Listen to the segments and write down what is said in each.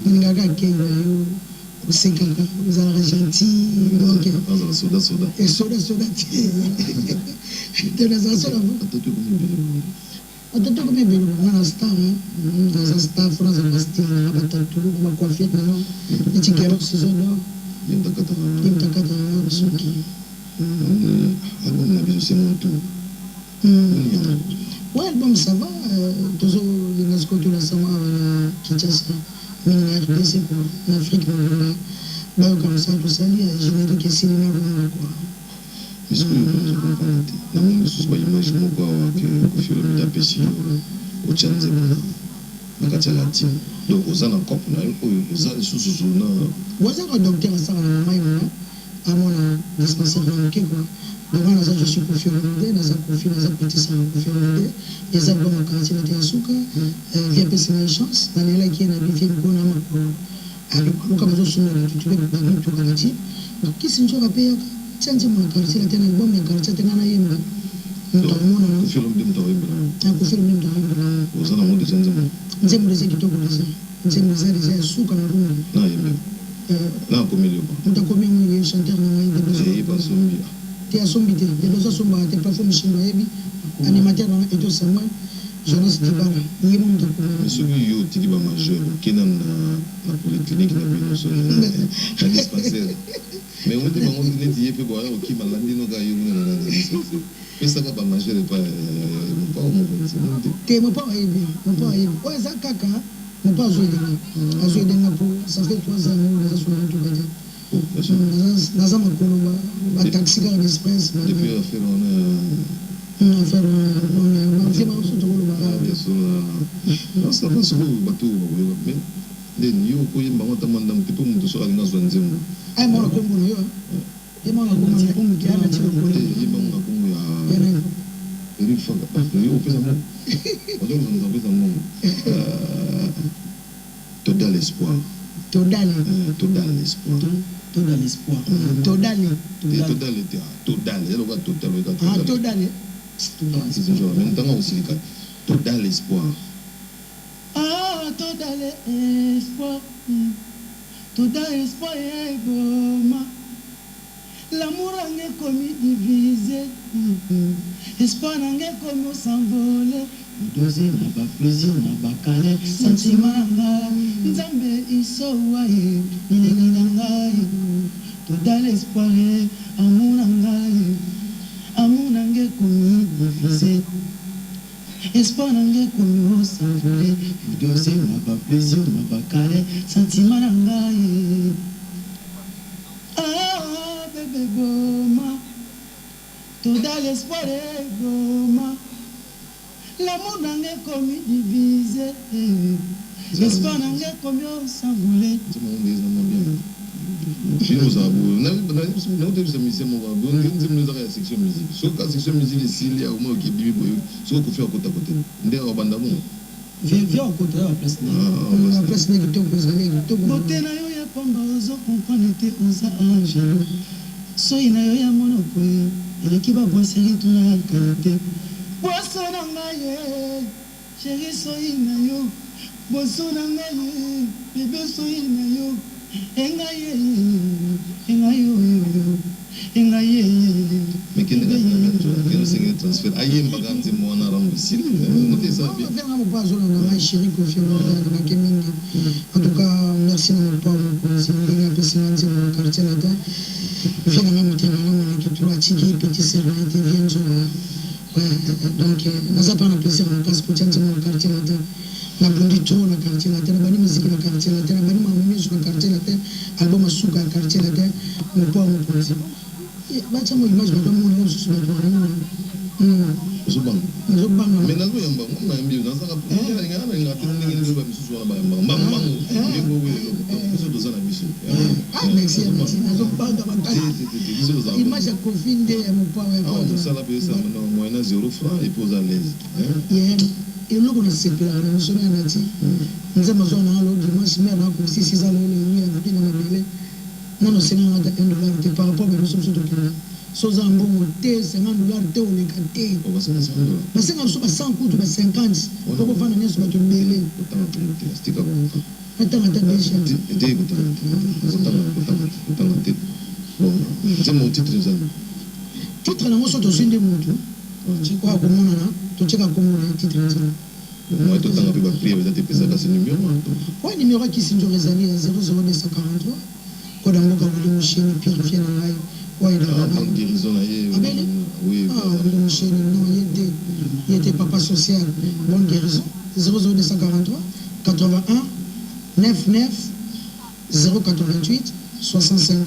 Ningaga Kenya, au Sekaka, vous avez gentil, donc, soda. Et soda, t'es dans un soda. Attends, comme bien, on a un star, dans un star, France, on a un star, on a un tout, on a confié, et tu galères ce zone-là. Il t'a quatre ans, ce qui. Album, la vie, c'est mon tout. Ouais, l'album, ça va, toujours, les gars, ce que ça va, Kinshasa, mais RDC, en Afrique, bah, comme ça, tout ça, je vais dire que c'est une quoi. Est-ce que dans mon sous image mon quoi que fait le tapéchi au Tchanzé na katia la team donc aux en cop na aux sous na vous avez un docteur ça en main à mon dispensaire manqué quoi devant là je suis confiant dans un confiant dans un petit ça confiant les albums en quartier de Asuka vient passer une chance dans les là qui est na bien bon na quoi alors comme je suis tu peux pas tout garantir donc qui c'est je payer Tchanzé mon quartier la tena album en quartier tena na yemba donc film de Mtawemba un film de Mtawemba aux en de Tchanzé nzembo lezi kitoko lezi nzembo za lezi asuka na rumba na yemba na komeli ko mutakomi mwe chanteur na ngai de basombi te asombi te de bezo somba te platform shindo yebi animateur na eto Samuel Jonas Dibala yemo mutako monsieur yo tiki ba majeur kenan na polyclinique na bino so na dispensaire mais on te bango net yepe bo ya ki malandi no ga yuru na pesa ka ba majeur pas te mo pa yebi o za kaka mo pa zo de na pour ça fait 3 ans on a sur le tout badi na za makolo ba taxi car express depuis affaire on faire on fait ma so to non ça va sur bateau mais den yo ko yimba wata mandam tipo mutu so alina zo nzemu ay mo na ko mo yo e mo na ko mo ko mo kiana ti ko yimba mo ko mo ya Eric Faga yo pesa mo ojo mo pesa mo total espoir total espoir maintenant aussi total espoir total espoir est bon l'amour n'est comme divisé espoir n'est comme s'envoler doser n'a pas plaisir n'a pas calé sentiment nzambe isowaye ninengangaye total espoir amour n'est comme divisé espoir n'est comme s'envoler doser n'a pas plaisir n'a pas calé sentiment nangaye ah bébé boma total espoir est boma l'amour n'est comme divisé l'espoir n'est comme s'envoler Chino sabu na tebisa mise mo ba bon nzimno za ya section musique so ka section musique isili ya mo ki bibi boyo so ko fi akota kote nde wa banda mo viens au côté la place la place ne to ko bote na yo ya pamba ozo comprendre te onza ange so ina yo ya mono ko ele ki ba boiseri to na kante boso na ngaye chéri so ina yo boso na ngaye bébé so ina yo engaye mais quel est le transfert aïe mbaganzi mo na rambusi noté ça bien vraiment pas zo na ma chérie confiance na kemini en tout cas merci mon papa c'est une personne qui m'a quartier là dedans finalement moi on est tout là tiki petit servant était bien zo donc ça prend un plaisir on passe pour tchanzi mon quartier là dedans na bundi to na quartier là dedans bani musique na quartier là dedans bani mamami sur quartier là dedans album asuka quartier là dedans mon papa mon projet bacha mo image ba mo na so so bang mais na zo yamba mo na mbi na saka pour ya ngana na tini ngi ba misu so ba mbang ngi go we so do sana misu merci zo banga banga image ko finde mon papa ça la pesa na moyenne 0 francs et pose à l'aise et le qu'on se perd on se met à dire nous avons besoin de l'autre dimanche mais là pour 6 ans on est qui na mele non c'est un $1 par rapport à nous sommes sur le terrain so za mbongo te $50 te on est canté on va se mettre mais c'est comme ça 100 coups 50 pour faire une espèce de mêlée Attends, déjà. C'est mon titre, ça. Titre, là, on sort aussi des mots. Tu crois comment on a? Tu sais comment on a un titre. Moi, tout le temps, on a pris avec ce numéro. Oui, numéro qui s'est toujours réservé à 00243. Quand on a vu le chien, puis il vient en live. Oui, il a une guérison là. Oui, le chien, non, il était papa social. Bonne guérison. 00243 81 99 088 65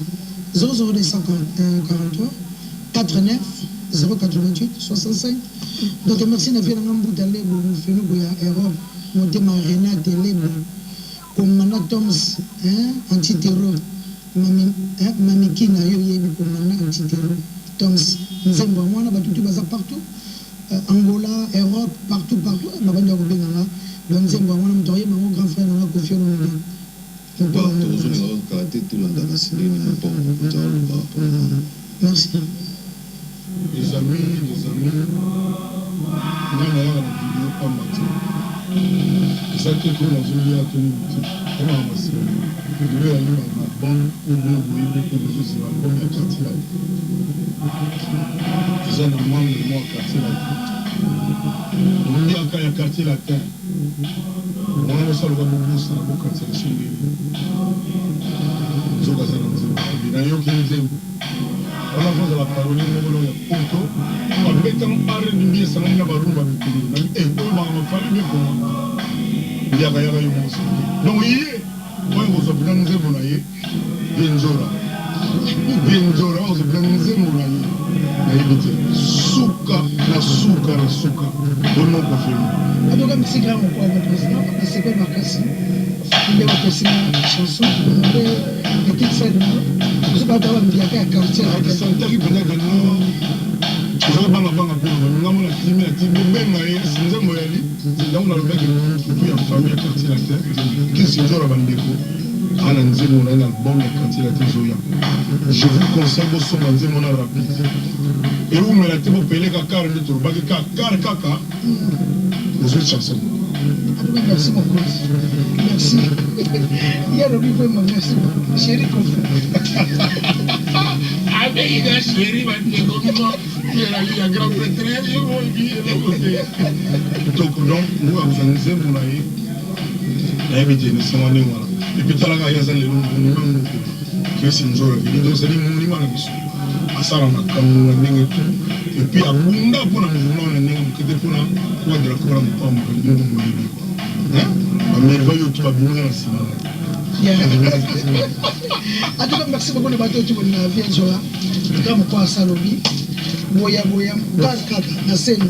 00243 89 088 65. Donc merci na fait na mbu dalé bo fenu go ya Europe monté ma Renate Lebo comme mana Toms anti-terror mami kina yo yebi comme mana anti-terror Toms nzembo mwana batutu baza partout Angola Europe partout babanda ko benga donc nzembo mwana mtoye mon grand frère na Kofi Olomide merci. Les amis, on a la vidéo pas matin. Ça qui est qu'on a joué à tenir on a amassé. Je vais aller à la banque où vous voyez que les autres sont à quartier là. Ils ont normalement le mois quartier là. On dit encore un quartier là. On a ça le va beaucoup ça le quartier là sur les. Ils ont passé dans le. Il y a eu qui on a fait la parole, on a fait un photo, on a fait un arrêt de bien, ça n'a pas de rumba. Et on a fait bien pour il y a eu donc, il y a vous avez bien nous évolué, bien Zora, vous avez bien nous évolué. Souka, on n'a pas fait. Alors, comme c'est grand, on peut avoir président, c'est pas ma casse. Il y a une chanson, une petite scène. Je ne sais pas si vous avez un quartier. Je suis très bien. Je ne sais pas si vous avez un quartier. Je vous conseille de son album rapide. Et vous me l'avez pour payer la carte de tour. Vous êtes chanceux. Merci beaucoup. Merci. Il y a le niveau, merci. Chérie, avec la chérie, il y a grand prêtre, donc, nous organisons mon aïe. Et puis, tu as la gagne, ça, les noms, qui est une jolie. Donc, c'est une monument. Et puis, à Bunda, pour un mouvement, qui était pour un quadre, pour un pomme, mais il va y avoir en tout cas, merci beaucoup de bateau qui m'a vu à Zola. Comme quoi, Salobi, Boya, Kaka, la scène.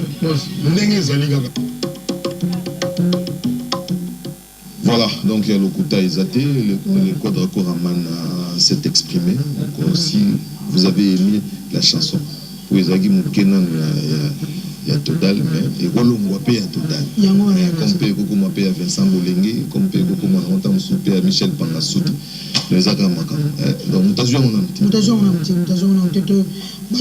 Voilà, donc le Kouta Isaté, le Quadra Koraman s'est exprimé. Donc, si vous avez aimé la chanson, pour Izagi Moukenan, il y a Total, mais il y a Total. Comme peut Kokoma Pé à Vincent Bolengue, comme peut Kokoma Rontam Soupé à Michel Pangassout, les Agamaka. Donc, nous t'avons un petit. Nous t'avons un petit. Il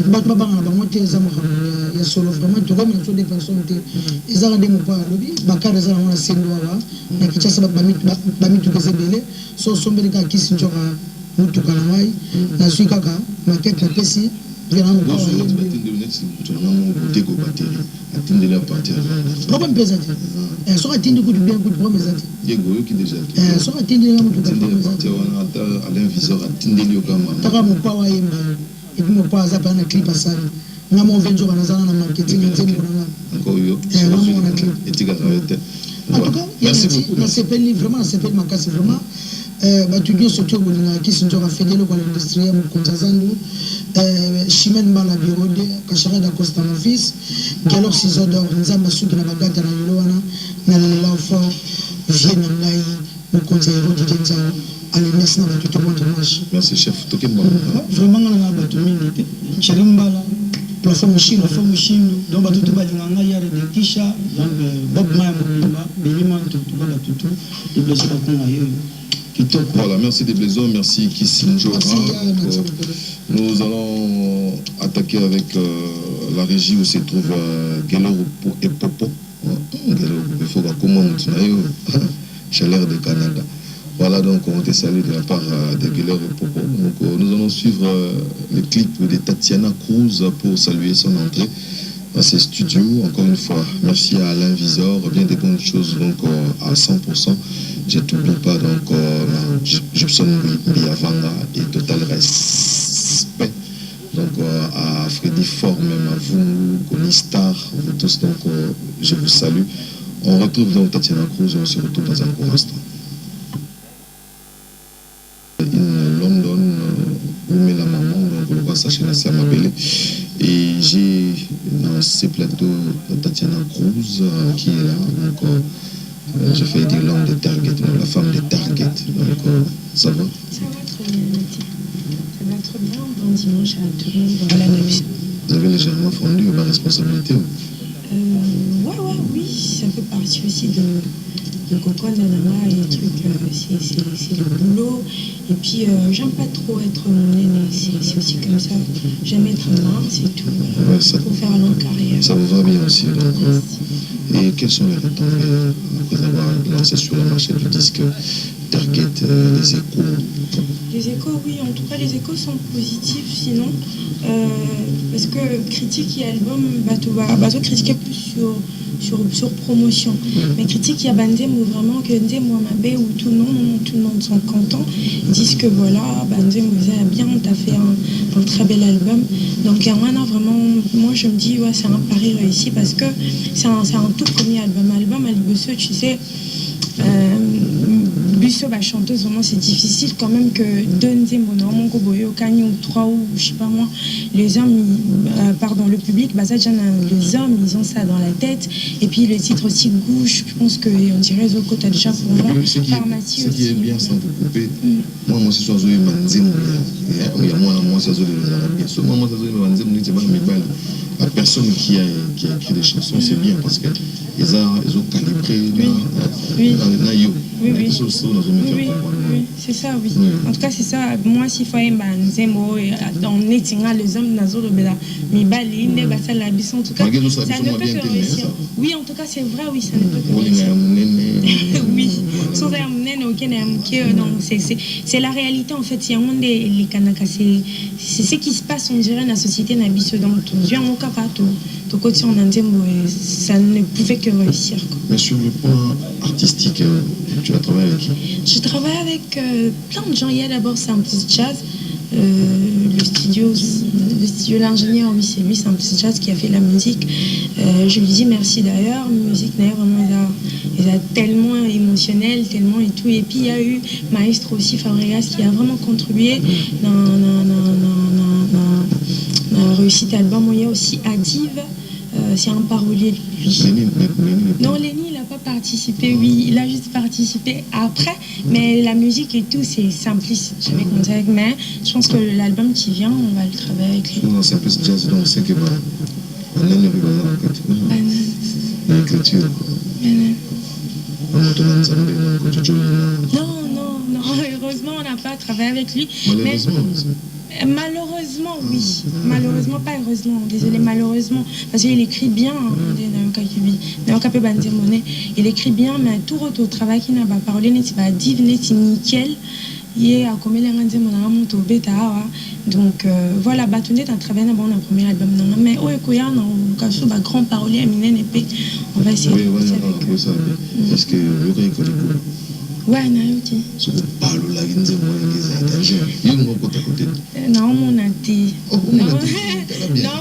y a solo vraiment, tu vois, il y a des personnes qui ont des mots par lobby, Bakar est dans la scène noire, il y a qui chasse Bami tout que c'est belé, so sombre qui qui s'y joue à Moutoukanaï, la Suikaka, ma tête la Pessi, vient à mon corps. Comment me pesate? Elle sera atteinte de bien coup de promesse. Elle sera atteinte de la moutoukanaï. Et puis, mon père a un clip à ça. Nous avons 20 jours dans le marketing. En tout cas, merci beaucoup. Vraiment, c'est ma casse vraiment. Tu dis surtout qui sont fédérés dans l'industrie, Chimène Bala Birode, Kachara da Costa mon fils, Galor Sizodor, Nzamba Souk na Bagata na Loana, na l'enfant, Vienne Ngai, mon conseiller de Genza, allez, merci à tout le monde dimanche. Merci, chef. Vraiment, on a battu minute. Chirimbala, plafond Chine, donc tout le monde a yare de Kisha, donc Bob Maya Mouba, Béliman, tout le monde a tout, et blessé à Congaï. Voilà, merci des Blaisons, merci Kissinjora. Nous allons attaquer avec la régie où se trouve Geloro et Popo. Il faut comment chaleur de Canada. pas donc ont été salués de la part de Guiller et Popo. Donc nous allons suivre le clip de Tatiana Cruz pour saluer son entrée dans ces studios. Encore une fois, merci à Alain Visor, bien des bonnes choses donc à 100%. Je n'oublie pas donc Gibson Biavanga et total respect donc à Freddy Fort, même à vous, Connie Star, vous tous donc je vous salue. On retrouve donc Tatiana Cruz, on se retrouve dans un court instant. London, où met la maman, donc on va s'acheter à m'appeler. Et j'ai dans ces plateaux Tatiana Cruz qui est là, donc je fais dire l'homme de Target, la femme de Target, donc ça va? Ça va trop bien, ça va trop bien, bon dimanche à tout le monde dans la nuit. Vous avez légèrement fondu ma responsabilité? Oui, ça fait partie aussi de Coco Nanama et trucs, c'est le boulot. Et puis, j'aime pas trop être mon aîné, c'est aussi comme ça. J'aime être main, c'est tout. Ouais, pour faire longue carrière. Ça vous va bien aussi, donc. Et quels sont les retours après avoir lancé sur le marché du disque Target, les échos? Les échos, oui, en tout cas, les échos sont positifs, sinon, parce que critique et album, bateau critiquer plus sur promotion. Mais critique, il y a Banzem où vraiment que Nzem ou Amabé ou tout le monde sont contents, disent que voilà, Banzem vous a bien, t'as fait un très bel album. Donc, maintenant, vraiment, moi je me dis, ouais, c'est un pari réussi parce que c'est un tout premier album. Album à Libosso, tu sais. Busso, chanteuse, vraiment c'est difficile quand même que deux Nzembo, Boyo, Kanye ou trois ou je sais pas moi, les hommes, le public, les hommes, ils ont ça dans la tête. Et puis le titre aussi gauche, je pense qu'on dirait Zoko, t'as déjà pour moi. Ce qui est bien sans vous couper, moi aussi, je suis Nzembo. Moi, c'est la personne qui a écrit des chansons, c'est bien parce qu'ils ont calibré oui, c'est ça, oui. En tout cas, c'est ça. Moi, s'il faut aimer Nzembo, on est les hommes dans le bela, mais bali, ne basa la bisson, en tout cas, ça ne peut que réussir. Oui, en tout cas, c'est vrai, oui, ça ne peut que réussir. Oui, sans amener aucun c'est la réalité en fait. Il y a les Kanaka, c'est ce qui se passe, on dirait, dans la société Nabiso, donc tout viens au cap tout côté en Nzembo, ça ne pouvait que réussir. Mais sur le plan artistique, tu as travaillé avec qui? Je travaille avec plein de gens. Il y a d'abord Simple Jazz, le studio, l'ingénieur, oui, c'est lui, Simple Jazz, qui a fait la musique. Je lui dis merci d'ailleurs. La musique, d'ailleurs, vraiment, il a tellement émotionnel, tellement et tout. Et puis, il y a eu Maestro aussi, Fabregas, qui a vraiment contribué dans la réussite album. Il y a aussi Adiv. C'est un parolier de lui. Non, Lenny, il n'a pas participé, oui, il a juste participé après, mais la musique et tout, c'est simpliste. J'avais commencé avec, mais je pense que l'album qui vient, on va le travailler avec lui. Non, c'est un peu jazz, donc c'est que non, heureusement, on n'a pas travaillé avec lui. Malheureusement, oui. Malheureusement, pas heureusement. Désolé, malheureusement. Parce qu'il écrit bien. Il écrit bien, mais tout au travail qu'il n'a pas parlé, n'est pas div, n'est nickel. Il a comme donc voilà, Batonet a travaillé dans un premier album. Mais grand parolier, on va essayer de bosser avec eux. Est-ce que vous connaissez? Ouais, Nayoki. Si vous parlez là, vous avez un côté à côté. Non, mon auntie. Non,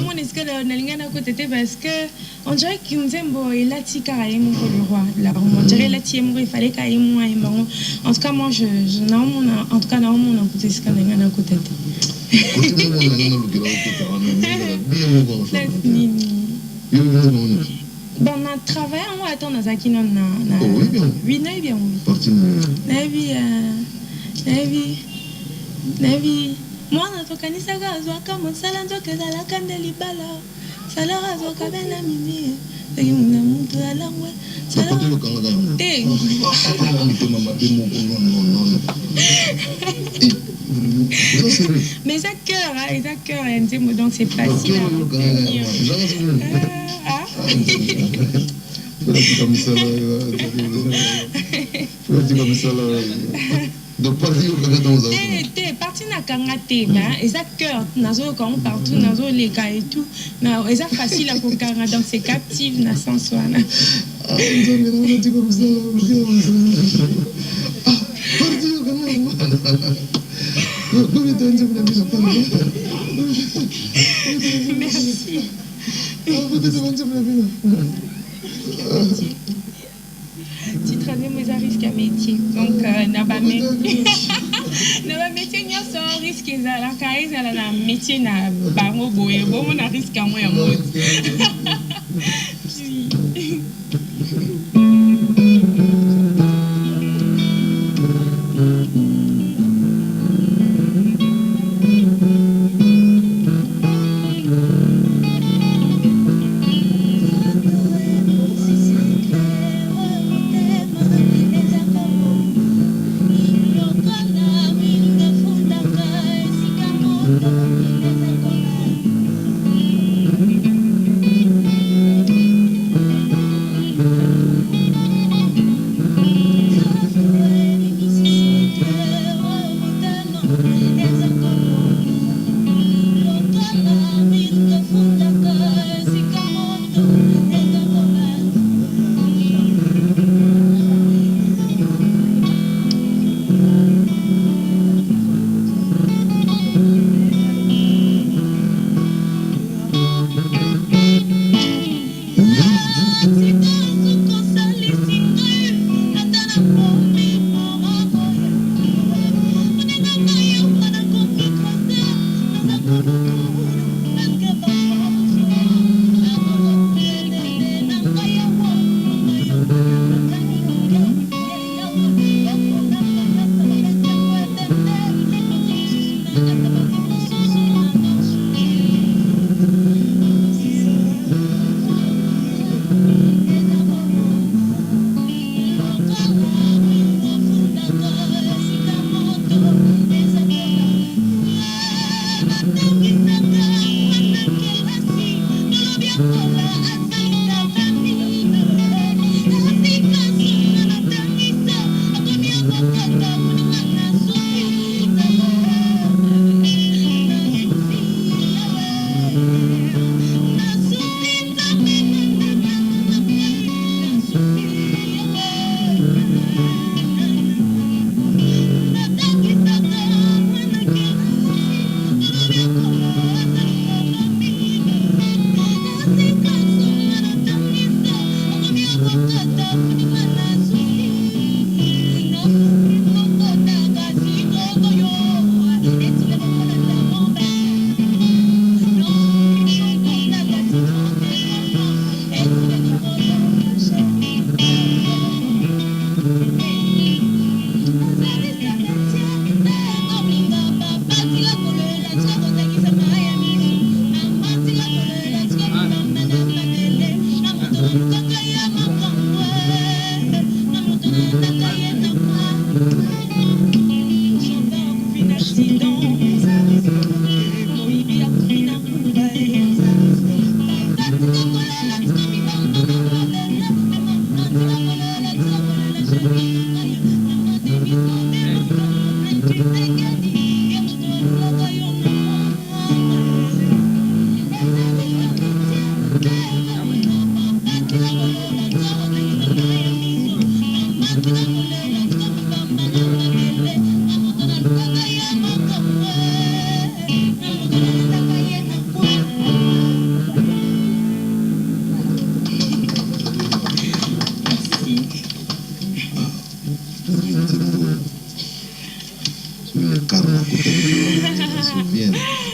mon est-ce que le à côté parce que on dirait qu'il Nzembo et la tika est mon le roi. Là, on dirait la tia il fallait qu'il y ait moi et bon. En tout cas, moi, je en tout cas, non, mon côté ce qu'on a à côté. Bon, on a travaillé, on va attendre à qui non. Oui, non, bien. Navi. Moi, on a tokanisé comme ça, on a que la candeli bala. Ça leur a zoka ben la mimi. Et on a monté à la ouais. Ça leur mais ça cœur, donc c'est facile à retenir. parti na kangate, et ça cœur, nazo quand partout, nazo les cas et tout, et ça facile à kokanga, donc c'est captif, na sans soi. Merci. Titre de mes risques à métier. Donc, n'a pas métier, n'y a pas risque, la carrière, elle a un métier, n'a pas bon, on a risque à moi,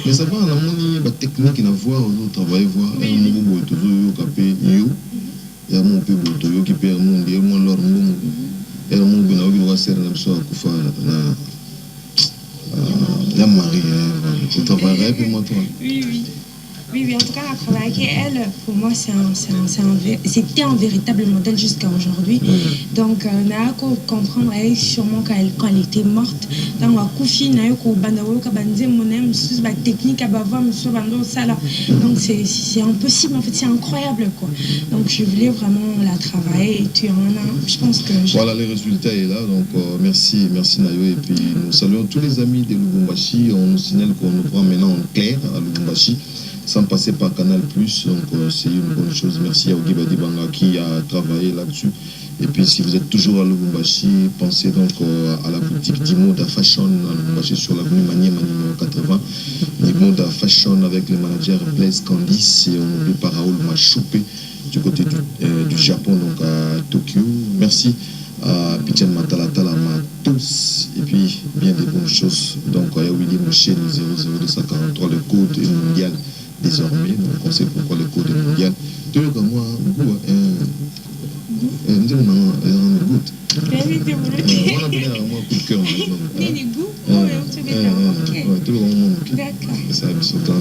Mais ça va, on a une technique qui voit, on travaille, voir, on a un peu de capé, il y a un peu de qui peut monde, il y a un leur monde, il y a un monde qui va servir la chose à faire, il y a Marie, tu travailles, et puis moi, toi. Oui, oui. Oui, en tout cas, la travail avec elle, pour moi, c'était un véritable modèle jusqu'à aujourd'hui. Donc, on a comprendre sûrement quand elle était morte. Dans la couffine, technique à bavoir, donc c'est impossible, en fait, c'est incroyable, quoi. Donc, je voulais vraiment la travailler et tu en as, je pense que... Voilà, les résultats est là, donc merci Nayo. Et puis, nous saluons tous les amis de Lubumbashi. On nous signale qu'on nous prend maintenant en clair à Lubumbashi, sans passer par Canal+, donc c'est une bonne chose. Merci à Ogiba Dibanga qui a travaillé là-dessus. Et puis si vous êtes toujours à Lubumbashi, pensez donc à la boutique Dimoda Fashion à Lubumbashi sur l'avenue Maniema numéro 80. Dimoda Fashion avec le manager Blaise Candice et on oublie pas Raoul Machoupé du côté du Japon, donc à Tokyo. Merci à Pichen Matalatala Matos et puis bien des bonnes choses. Donc à Willy Mouché 00243, le code est mondial désormais, donc on sait pourquoi le code est mondial. Tu veux que moi,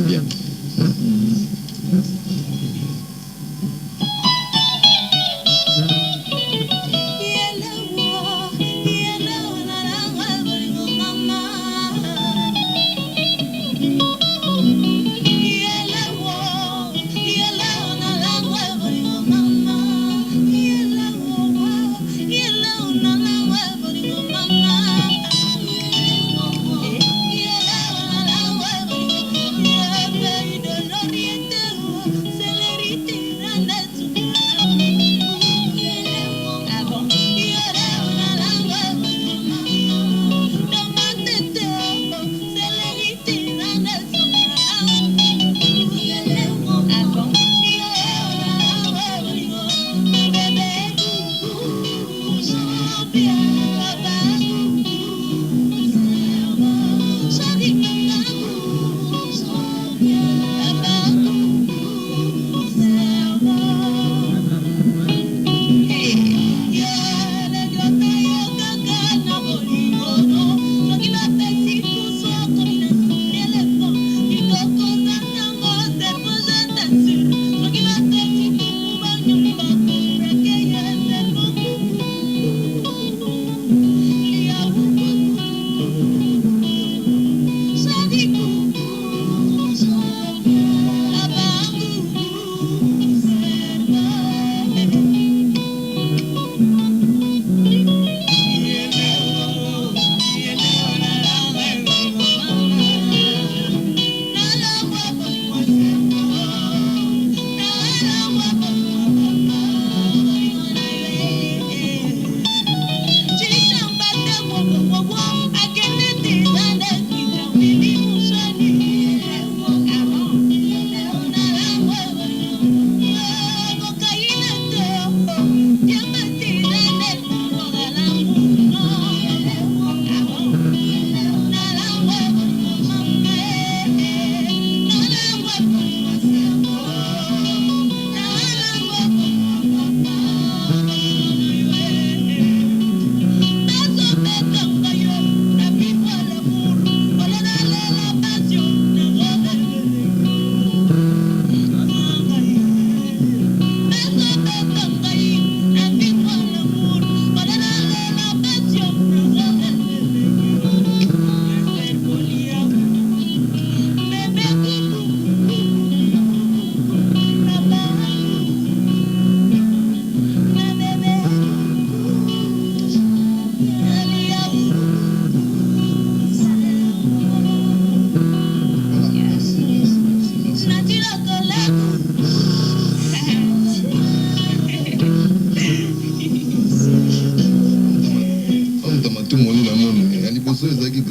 bien.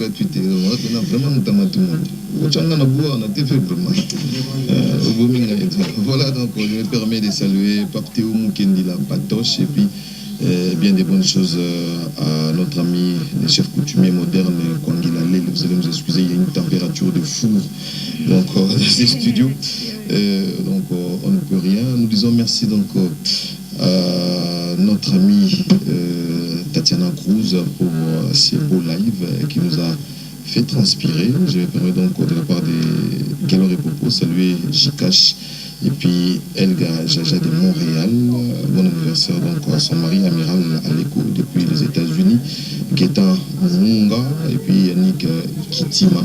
gratuité. On a vraiment tout le monde. Voilà, donc je me permets de saluer Pape Théo Moukendi la Patoche et puis bien des bonnes choses à notre ami le chef coutumier moderne Kwangilale. Vous allez nous excuser, il y a une température de four donc dans ces studios, donc on ne peut rien. Nous disons merci donc à notre ami Tatiana Cruz pour ces beaux lives qui nous a fait transpirer. Je me permets donc de la part de Kelor et Popo saluer Jikash et puis Elga Jaja de Montréal. Bon anniversaire donc à son mari amiral Aleko depuis les États-Unis, Geta Munga et puis Yannick Kitima.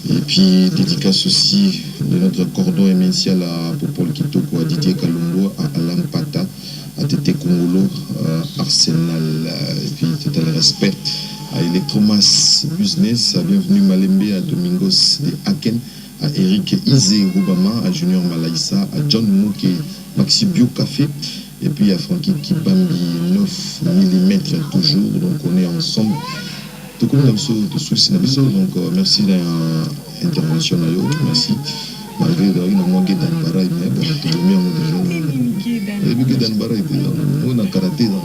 Et puis dédicace aussi de notre cordon émincial à Popol Kitoko, à Didier Kalumbo, à Alain Pata, à Tete Kongolo, Arsenal, et puis total respect à Electromas Business, à Bienvenue Malembe, à Domingos de Aken, à Eric Izé Obama, à Junior Malaïsa, à John Mouké, Maxi Bio Café, et puis à Frankie Kibambi 9 mm toujours, donc on est ensemble. Tout comme donc merci de l'intervention, merci. Malgré que nous avons gagné dans le barail, mais bon, tout le monde a gagné dans le barail. On a karaté dans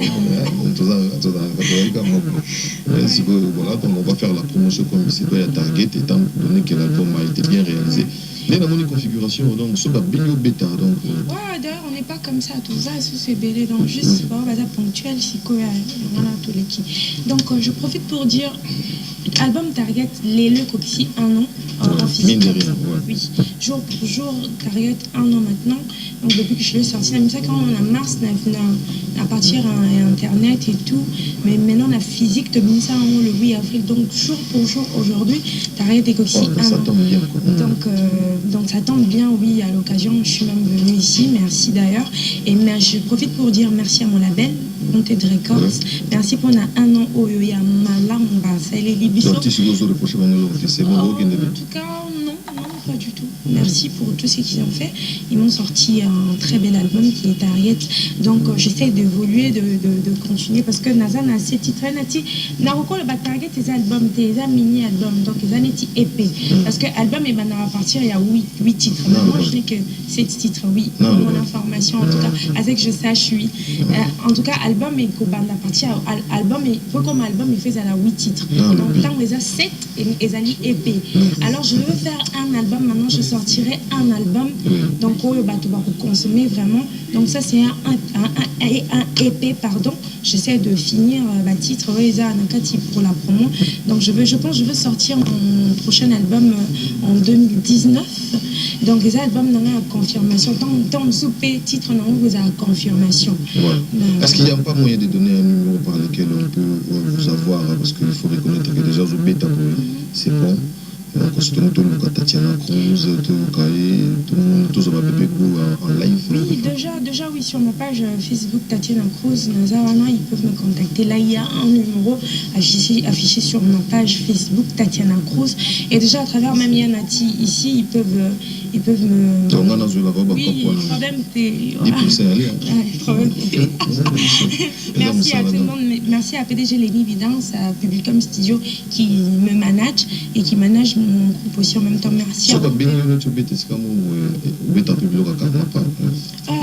on va faire la promotion comme il doit à Target, étant donné que l'album a été bien réalisé. Mais dans mon configuration, donc, c'est pas bien bêta. Donc, ouais, d'ailleurs, on n'est pas comme ça, tout ça, c'est belé, donc juste, ponctuel, c'est quoi, voilà, tous les qui. Donc, je profite pour dire, album Target, les le aussi un an en physique. Oui, jour pour jour, Target, un an maintenant. Donc, depuis que je l'ai sorti, même ça, quand on a mars, à partir Internet et tout, mais maintenant, la physique, de ça, le 8 avril. Donc, jour pour jour, aujourd'hui, Target est aussi un an. Donc ça tombe bien, oui, à l'occasion, je suis même venue ici, merci d'ailleurs. Et je profite pour dire merci à mon label, Haunted Records. Merci pour un an au Yoya Malamba, c'est les Libiso. En tout cas, non, pas du tout. Merci pour tout ce qu'ils ont fait. Ils m'ont sorti un très bel album qui est Target. Donc j'essaie d'évoluer, de continuer parce que Nazan a ces titres. Naroko le Target, tes albums, tes mini-albums, donc ils ont été épais. Parce que l'album est à partir, il y a 8 titres. Mais moi je n'ai que 7 titres, oui. Pour mon information, en tout cas, avec que je sache, oui. En tout cas, album est à partir, album comme album, il fait à la 8 titres. Donc tant ils ont 7 et ils ont épais. Alors je veux faire un album, maintenant je sortirai un album. Donc on va consommer vraiment. Donc ça c'est un EP, pardon. J'essaie de finir ma titre pour la promo. Donc je pense que je veux sortir mon prochain album en 2019. Donc les albums n'ont pas confirmation. Tant souper titre n'ont vous a confirmation. Est-ce qu'il n'y a pas moyen de donner un numéro par lequel on peut vous avoir, parce qu'il faut reconnaître que déjà Zobeta c'est bon. Tout le Tatiana Cruz, tout le monde, tous en live. Oui, déjà oui, sur ma page Facebook Tatiana Cruz, Nazarana, ils peuvent me contacter. Là, il y a un numéro affiché sur ma page Facebook Tatiana Cruz. Et déjà à travers même Yanati ici, ils peuvent me. Oui, le problème merci à tout le monde. Merci à PDG Lévi Vidance, à Publicum Studio qui me manage et qui manage mon groupe aussi en même temps. Merci.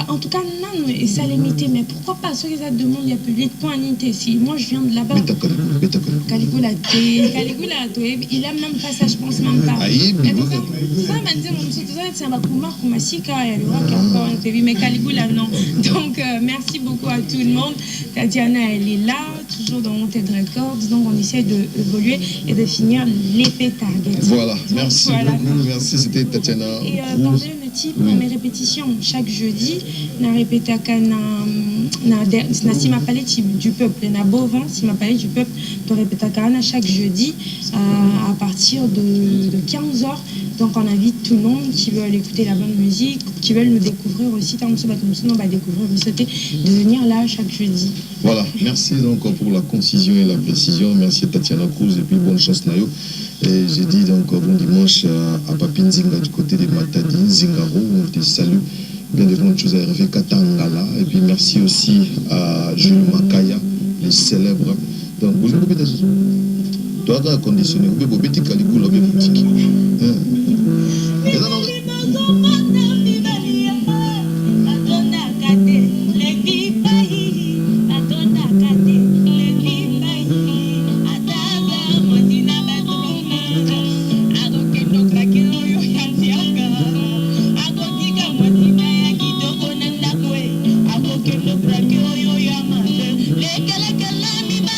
En tout cas, non, ça limité, mais pourquoi pas ceux qui demandent il y a public point unité. Si moi je viens de là-bas, Caligula, il a même pas ça, je pense même pas. Mais Caligula, non. Donc, merci beaucoup à tout le monde. Tatiana, elle est là, toujours dans Haunted Records. Donc, on essaie d'évoluer et de finir l'épée Target. Voilà, merci beaucoup. Merci, c'était Tatiana. Et dans le type, mes répétitions, chaque jeudi, on répète si ma palette du peuple, on a Bovin, si ma palette du peuple, on répète chaque jeudi à partir de 15h. Donc on invite tout le monde qui veut écouter la bonne musique, qui veulent nous découvrir aussi, tant que on va découvrir, de venir là chaque jeudi. Voilà, merci donc pour la concision et la précision. Merci Tatiana Cruz et puis bonne chance Nayo. Et j'ai dit donc bon dimanche à Papi Nzinga du côté de Matadi, Nzingaro, on te salue. Bien de bonnes choses à RFI Katangala. Et puis merci aussi à Jules Makaya, les célèbres. Donc vous pouvez toi tu as conditionné, vous pouvez petit calicule avec boutique. Lekele mi ba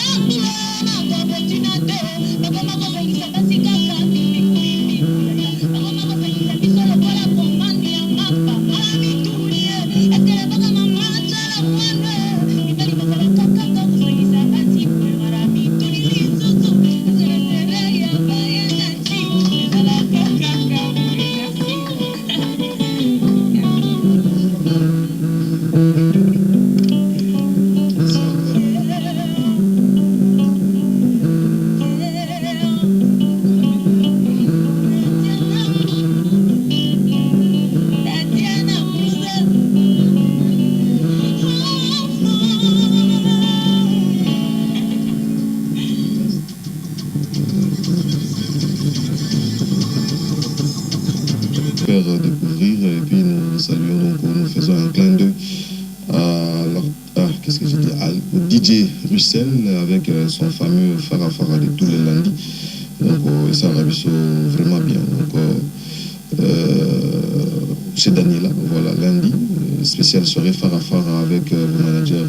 Découvrir et puis nous saluons donc, nous faisons un clin d'œil à qu'est-ce que j'étais à DJ Russell avec son fameux Farah Farah de tous les lundis. Donc ça a vraiment bien. Donc c'est Daniela, voilà, lundi, spéciale soirée Farah Farah avec le manager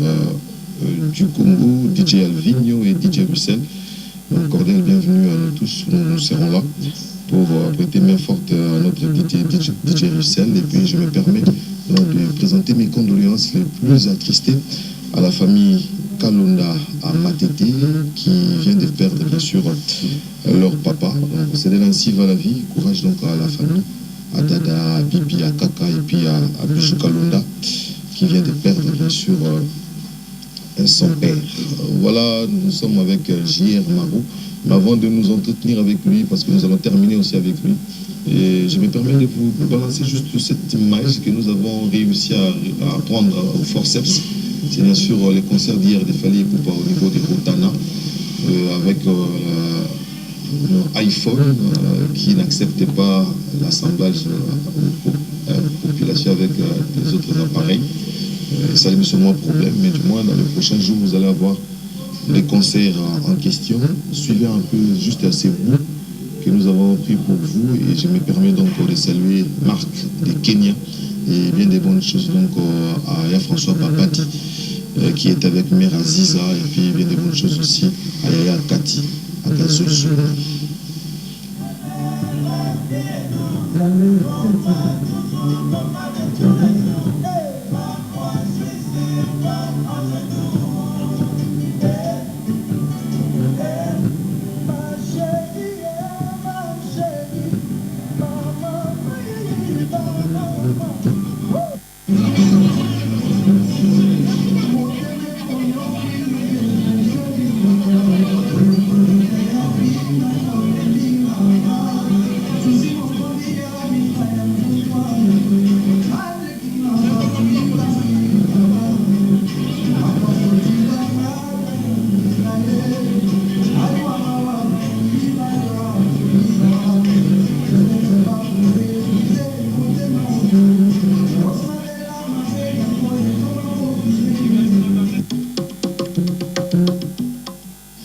du Congo, DJ Alvino et DJ Russell. Donc cordial bienvenue à nous tous, nous serons là pour prêter main forte à notre DJ Russell. Et puis je me permets donc, de présenter mes condoléances les plus attristées à la famille Kalonda à Matete qui vient de perdre bien sûr leur papa. Donc c'est de l'ainsi va la vie, courage donc à la famille, à Dada, à Bibi, à Kaka et puis à Bijou Kalonda qui vient de perdre bien sûr son père. Voilà, nous sommes avec J.R. Marou. Mais avant de nous entretenir avec lui, parce que nous allons terminer aussi avec lui, et je me permets de vous balancer juste cette image que nous avons réussi à prendre au forceps. C'est bien sûr les concerts d'hier de Fali Poupa au niveau de Rotana, avec iPhone qui n'acceptait pas l'assemblage population avec les autres appareils. Ça a mis sur moi problème, mais du moins dans les prochains jours, vous allez avoir les concerts en question. Suivez un peu juste ces bouts que nous avons pris pour vous et je me permets donc de saluer Marc de Kenya et bien des bonnes choses donc à Yaya François Papati qui est avec Mère Aziza et puis bien des bonnes choses aussi à Yaya Kati à Kazouzou.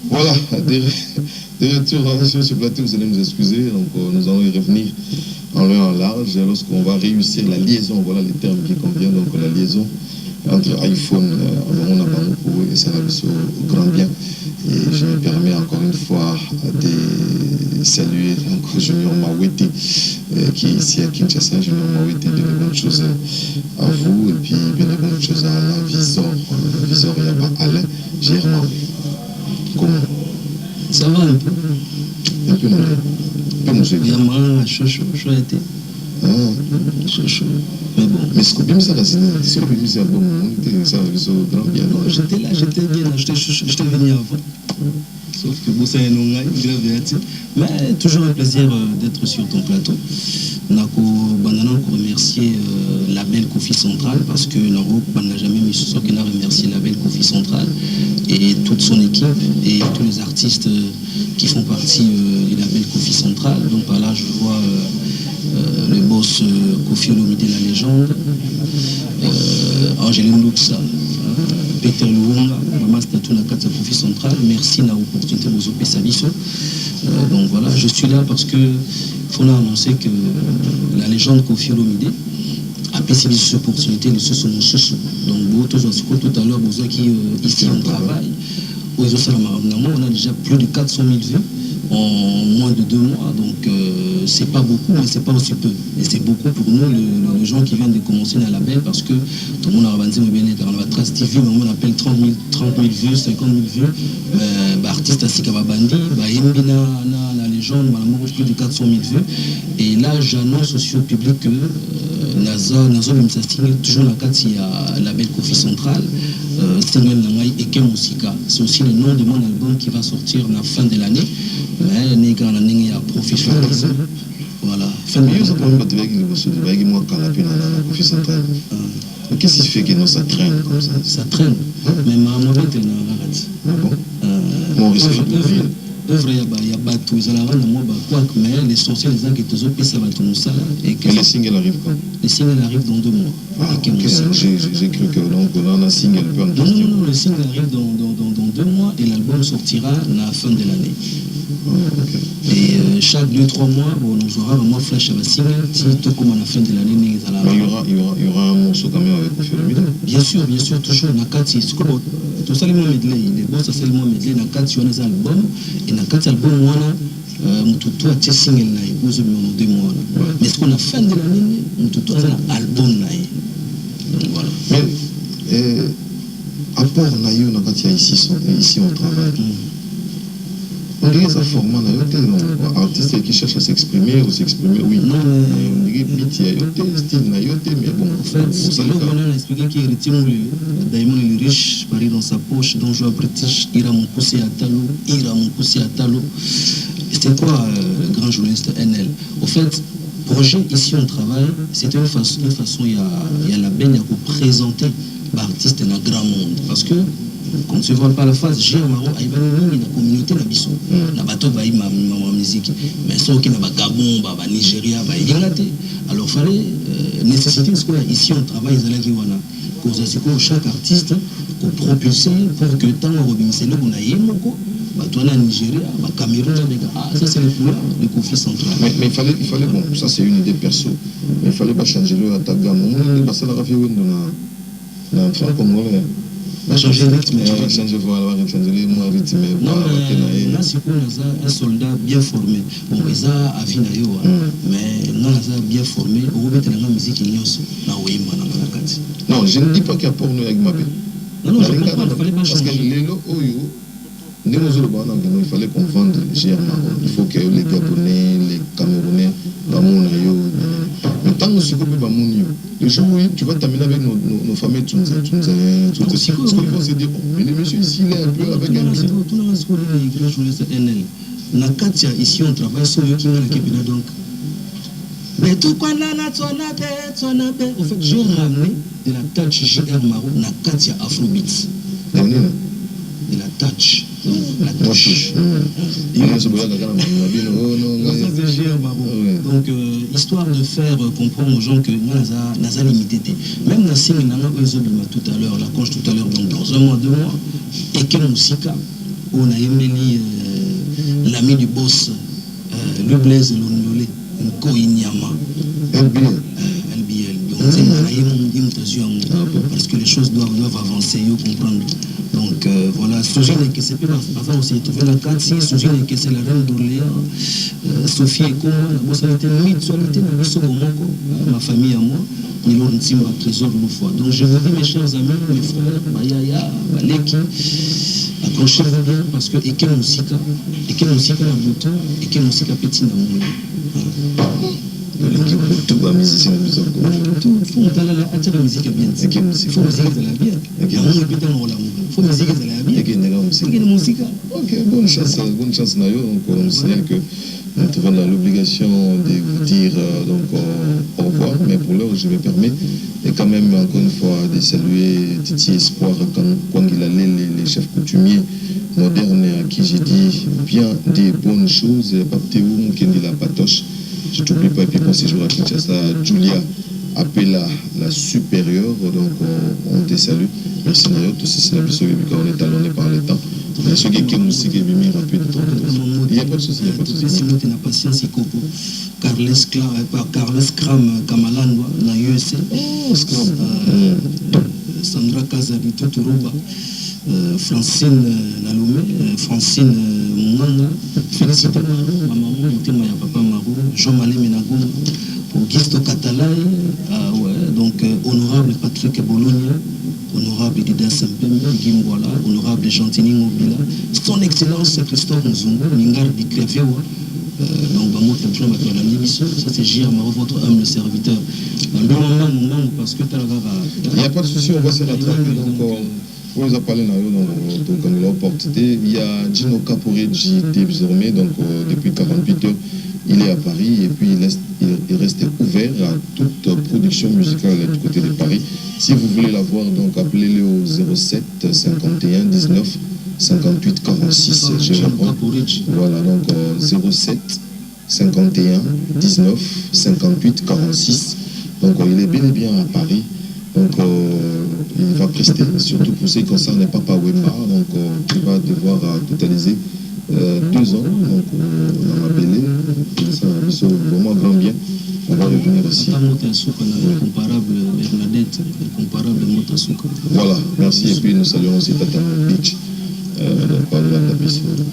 Voilà, de retour sur ce plateau, vous allez nous excuser, donc nous allons y revenir en long et en large lorsqu'on va réussir la liaison, voilà les termes qui conviennent, donc la liaison entre iPhone, on a parlé pour eux et ça va au grand bien. Et je me permets encore une fois de saluer encore Junior Mawete qui est ici à Kinshasa. Junior Mawete, de bonnes choses à vous et puis bien de bonnes choses à la Visor et à Alain Germain. Comment ça va un peu. Un peu non. Pas mon jeu. Il y a moins chaud été. Chaud. Mais bon. Mais ce que bien ça va c'est ce que bien ça bon ça va au grand bien. Non, j'étais là, j'étais bien, j'étais venu avant. Sauf que bon ça est non mais toujours un plaisir d'être sur ton plateau. On a remercié la belle Kofi Central parce que l'Europe n'a jamais mis ce qu'on a remercié la belle Kofi Central et toute son équipe et tous les artistes qui font partie de la belle Kofi Central. Donc par là je vois le boss Kofi Olomide la légende, Angéline Luxa, Peter Luonga, Maman Statouna Katsa Kofi Central, merci na opportunité de vous Sabiso. Donc voilà, je suis là parce que faut annoncer que la légende Kofi Olomide a passé cette opportunité de ce donc tout à l'heure qui ici on travaille on a déjà plus de 400 000 vues c'est pas beaucoup, mais c'est pas aussi peu. Et c'est beaucoup pour nous, les gens qui viennent de commencer dans la label, parce que tout le monde a avancé, mais bien on a Trace TV, on appelle 30 000 vues, 50 000 vues. Artiste à Sika Babandi, la légende, plus de 400 000 vues. Et là, j'annonce aussi au public que Nazo toujours la carte, il y a la belle Kofi Central, Stingel Nangai et Kem Musika. C'est aussi le nom de mon album qui va sortir à la fin de l'année. Mais il y a professionnalisme. Voilà. Qu'est-ce qui fait que ça traîne comme ça? Ça traîne. Mais ma maman était dans la rate. Mon risque œuvre, il y a bateau, ils ont mais les sorciers, les enquêtes, ça va tout ça. Et les singles arrivent quand? Les singles arrivent dans 2 mois. Ah, ok, j'ai cru que on a un single peu en question. Non, le single arrive dans 2 mois et l'album sortira à la fin de l'année. Et chaque 2-3 mois, on aura vraiment flash à la single, tout comme à la fin de l'année. Il y aura un morceau quand même avec Ophélie. Bien sûr, toujours. Tout ça, les mots medley. Les boss, c'est le mot medley. Il y a un album. Et dans 4 albums, on a tout à single. Mais ce qu'on a fin de l'année, on a tout à album. Voilà. Mais, à part Nayo, ici on travaille. On dirait ça format un artiste qui cherche à s'exprimer ou s'exprimer, oui. Non, on dirait petit style nayote, mais bon. En fait, c'est là qu'on a expliqué qu'il retire le Diamond il est riche, Paris dans sa poche, donc je vois british, il a mon poussé à Talo. C'était quoi le grand journaliste NL? Au fait, projet ici on travaille, c'était une façon, il y a la baigne pour présenter l'artiste dans le grand monde. Parce que quand tu ne vois pas la face, j'ai un marron, il va dans la communauté, la biso. La bateau va y ma musique. Mais ceux qui n'ont pas Gabon, Nigeria, il y a alors il fallait nécessiter ce qu'on a. Ici, on travaille, chaque artiste, qu'on propulse pour que tant qu'on a c'est le qu'on a yémoko, toi en Nigeria, Cameroun, ça c'est le conflit central. Mais il fallait, bon, ça c'est une idée perso, mais il fallait pas changer le à ta gamme. On va passer la raffier dans un franc congolais. On va changer de rythme. On va changer le rythme. Non, mais là, c'est qu'on a un soldat bien formé. Bon, ils ont à Vinayo, mais non, ils ont bien formé. On va mettre la musique in yours. Non, je ne dis pas qu'il y a porno avec ma belle. Non, je ne comprends pas, il fallait pas changer. Parce que les lots, il fallait qu'on vende il faut que les Gabonais, les Camerounais, mais tant que le jour où tu vas t'amener avec nos familles, parce qu'ils vont se dire, mais le monsieur ici, il est un peu avec un peu. Ici, on travaille sur le qui est donc. Mais tout quoi là, en fait, j'ai ramené de la touch JR Maro, Nakatia Afrobeats. De la touch. La touche. Donc, histoire de faire comprendre aux gens que moi, n'a limité. Même dans Sing, tout à l'heure, la conche tout à l'heure, donc dans 1 mois, 2 mois, et Kem Musika, on a aimé l'ami du boss, le Blaise Londolé, Nkoinyama. LBL. Parce que les choses doivent avancer, vous comprendre. Donc voilà, Sophie que c'est pas on s'est trouvé la carte, Sophie que c'est la reine d'Orléans, Sophie et comment, ça a été ma famille à moi, ils ont dit ma trésor une fois. Donc je vous dis mes chers amis, mes frères, Bayaya, Baleki, accrochez-vous bien parce que Eke Musika la bouton, Eke Musika petit dans mon monde. Tout va musicien tout faut la musique bien c'est que faut musique de la bien faut musique de la musique ok bonne chance Nayo donc on signale que nous trouvons dans l'obligation de vous dire donc au revoir, mais pour l'heure je me permets et quand même encore une fois de saluer Titi Espoir quand il allait les chefs coutumiers modernes à qui j'ai dit bien des bonnes choses Papteou Moukendi la Patoche. Je ne t'oublie pas, et puis bon, si je vois Kinshasa, Julia Appela, la supérieure, donc on te salue. Merci Nayo, tout ceci, c'est la puissance on est talonné par le temps. Mais ce qui est aussi qui est bien rapide, il n'y a pas de souci, il n'y a pas de souci. Si vous avez patience, il faut Carles Kram, Kamalandwa, na USA. Oh, Scram. Sandra Kazabi, Tuturuba, Francine Nalomé, Francine Munganga, félicitez Marou, ma maman, Mouté Maya Papa Marou, Jean-Malé Menago, pour Gisto Catalay, donc honorable Patrick Bologna, honorable Dida Sempem, Gimbola, honorable Gentini Mobila, son excellence Christophe Nzungu, Ningar Dikravio, donc la émission, ça c'est Girma, votre humble serviteur. Parce que il n'y a pas de souci, on va se rattraper. Donc, on nous a parlé donc on l'a opportunité. Il y a Gino Caporeggi désormais, donc depuis 48 heures, il est à Paris et puis il reste ouvert à toute production musicale du côté de Paris. Si vous voulez la voir, donc appelez-le au 07 51 19 58 46. Voilà, donc 07 51 19 58 46. Donc il est bien et bien à Paris. Donc il va prester, surtout pour ceux qui concernent Papa Wema. Donc il va devoir totaliser 2 ans. Donc on a appelé. Ça vraiment grand bien. On va revenir aussi. Comparable Bernadette, comparable Motasuka. Voilà, merci. Et puis nous saluons aussi Tata Beach.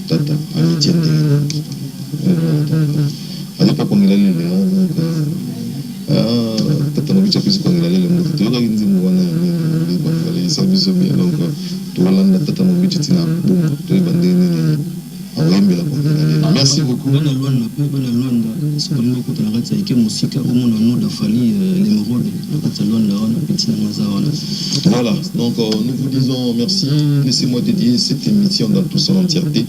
Tata, amitié. À l'époque, on est allé Tata Beach a pu se connaître le monde. Tu vois, il dit que ça me semble bien. Donc, tu vois, là, Tata Beach, tu n'as pas. Merci beaucoup. Voilà, donc nous vous disons merci. Laissez-moi dédier cette émission dans toute son entièreté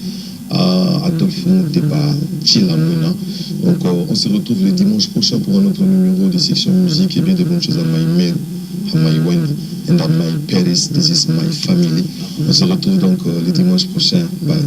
à Adolphe Mouteba Chilamuna. Donc on se retrouve le dimanche prochain pour un autre numéro de section musique et bien de bonnes choses à my men, à my wife and at my Paris. This is my family. On se retrouve donc le dimanche prochain. Bye.